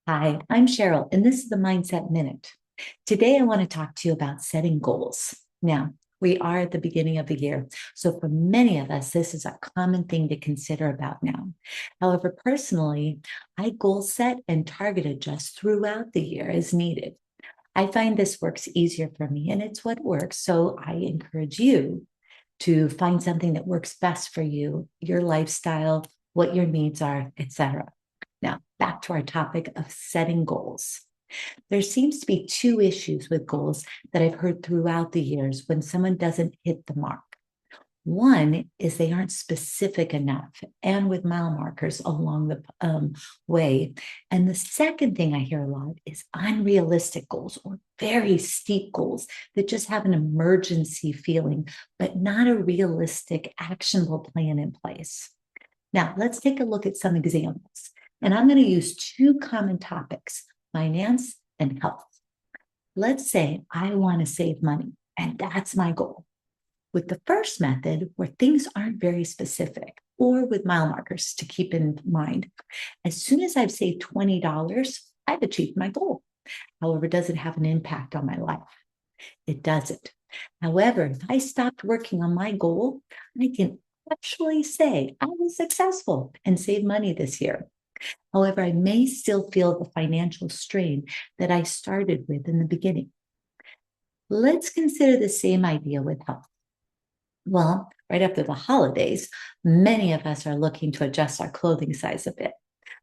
Hi, I'm Cheryl, and this is the Mindset Minute. Today, I want to talk to you about setting goals. Now, we are at the beginning of the year, so for many of us, this is a common thing to consider about now. However, personally, I goal set and target adjust throughout the year as needed. I find this works easier for me, and it's what works, so I encourage you to find something that works best for you, your lifestyle, what your needs are, etc. Now, back to our topic of setting goals. There seems to be two issues with goals that I've heard throughout the years when someone doesn't hit the mark. One is they aren't specific enough and with mile markers along the way. And the second thing I hear a lot is unrealistic goals or very steep goals that just have an emergency feeling, but not a realistic, actionable plan in place. Now, let's take a look at some examples. And I'm going to use two common topics, finance and health. Let's say I want to save money, and that's my goal. With the first method, where things aren't very specific, or with mile markers to keep in mind, as soon as I've saved $20, I've achieved my goal. However, it doesn't have an impact on my life. It doesn't. However, if I stopped working on my goal, I can actually say I was successful and saved money this year. However, I may still feel the financial strain that I started with in the beginning. Let's consider the same idea with health. Well, right after the holidays, many of us are looking to adjust our clothing size a bit,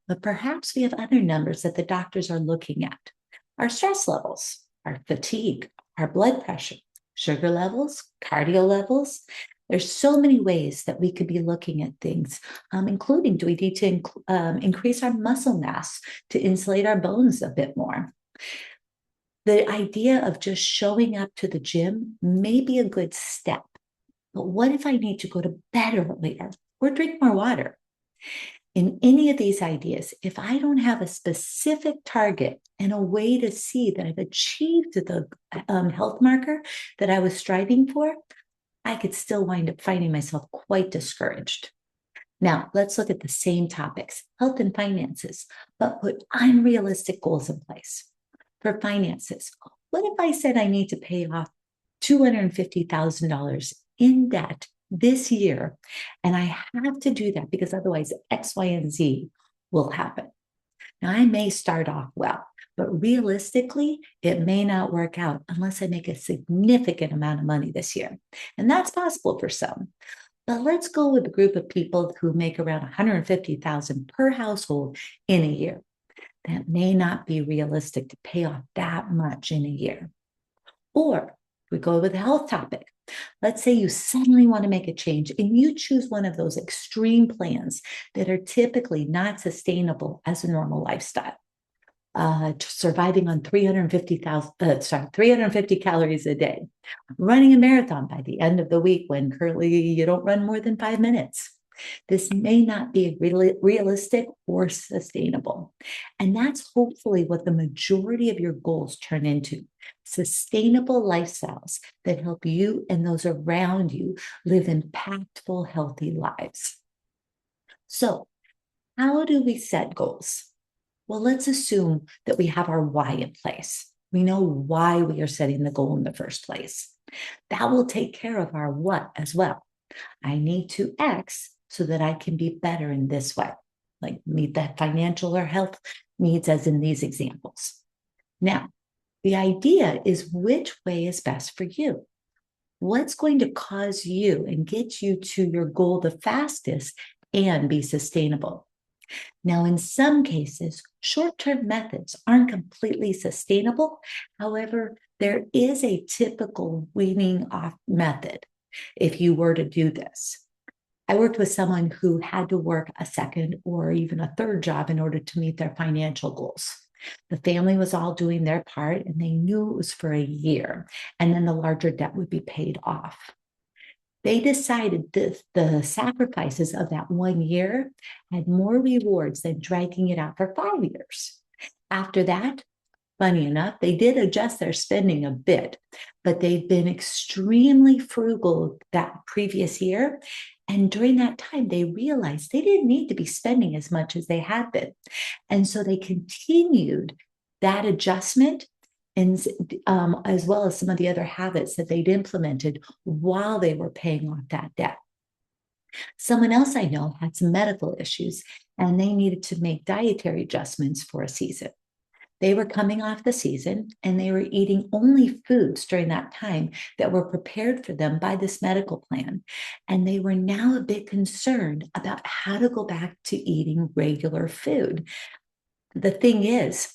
but perhaps we have other numbers that the doctors are looking at. Our stress levels, our fatigue, our blood pressure, sugar levels, cardio levels. There's so many ways that we could be looking at things, including do we need to increase our muscle mass to insulate our bones a bit more? The idea of just showing up to the gym may be a good step, but what if I need to go to bed earlier or drink more water? In any of these ideas, if I don't have a specific target and a way to see that I've achieved the health marker that I was striving for, I could still wind up finding myself quite discouraged. Now, let's look at the same topics, health and finances, but put unrealistic goals in place. For finances, what if I said I need to pay off $250,000 in debt this year, and I have to do that because otherwise X, Y, and Z will happen? Now, I may start off well, but realistically, it may not work out unless I make a significant amount of money this year. And that's possible for some. But let's go with a group of people who make around 150,000 per household in a year. That may not be realistic to pay off that much in a year. Or we go with a health topic. Let's say you suddenly want to make a change and you choose one of those extreme plans that are typically not sustainable as a normal lifestyle. Surviving on 350 calories a day, running a marathon by the end of the week when currently you don't run more than 5 minutes. This may not be realistic or sustainable. And that's hopefully what the majority of your goals turn into, sustainable lifestyles that help you and those around you live impactful, healthy lives. So, how do we set goals? Well, let's assume that we have our why in place. We know why we are setting the goal in the first place. That will take care of our what as well. I need to X so that I can be better in this way, like meet that financial or health needs as in these examples. Now, the idea is which way is best for you? What's going to cause you and get you to your goal the fastest and be sustainable? Now, in some cases, short-term methods aren't completely sustainable. However, there is a typical weaning off method if you were to do this. I worked with someone who had to work a second or even a third job in order to meet their financial goals. The family was all doing their part and they knew it was for a year, and then the larger debt would be paid off. They decided that the sacrifices of that 1 year had more rewards than dragging it out for 5 years. After that, Funny enough, they did adjust their spending a bit, but they've been extremely frugal that previous year. And during that time, they realized they didn't need to be spending as much as they had been. And so they continued that adjustment and as well as some of the other habits that they'd implemented while they were paying off that debt. Someone else I know had some medical issues and they needed to make dietary adjustments for a season. They were coming off the season and they were eating only foods during that time that were prepared for them by this medical plan. And they were now a bit concerned about how to go back to eating regular food. The thing is,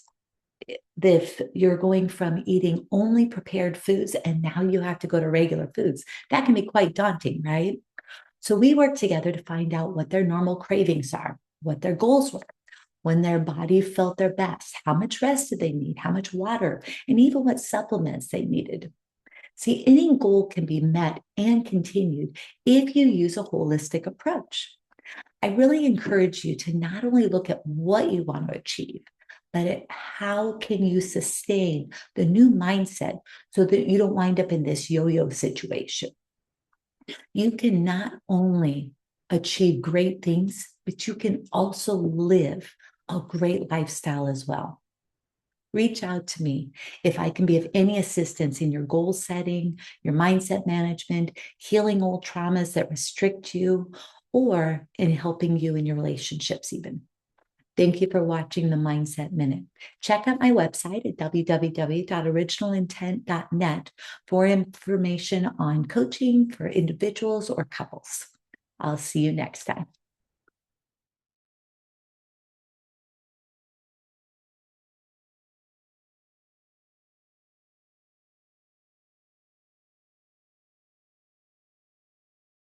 if you're going from eating only prepared foods and now you have to go to regular foods, that can be quite daunting, right? So we worked together to find out what their normal cravings are, what their goals were, when their body felt their best, how much rest did they need, how much water, and even what supplements they needed. See, any goal can be met and continued if you use a holistic approach. I really encourage you to not only look at what you want to achieve, but at how can you sustain the new mindset so that you don't wind up in this yo-yo situation. You can not only achieve great things, but you can also live a great lifestyle as well. Reach out to me if I can be of any assistance in your goal setting, your mindset management, healing old traumas that restrict you, or in helping you in your relationships even. Thank you for watching the Mindset Minute. Check out my website at www.originalintent.net for information on coaching for individuals or couples. I'll see you next time.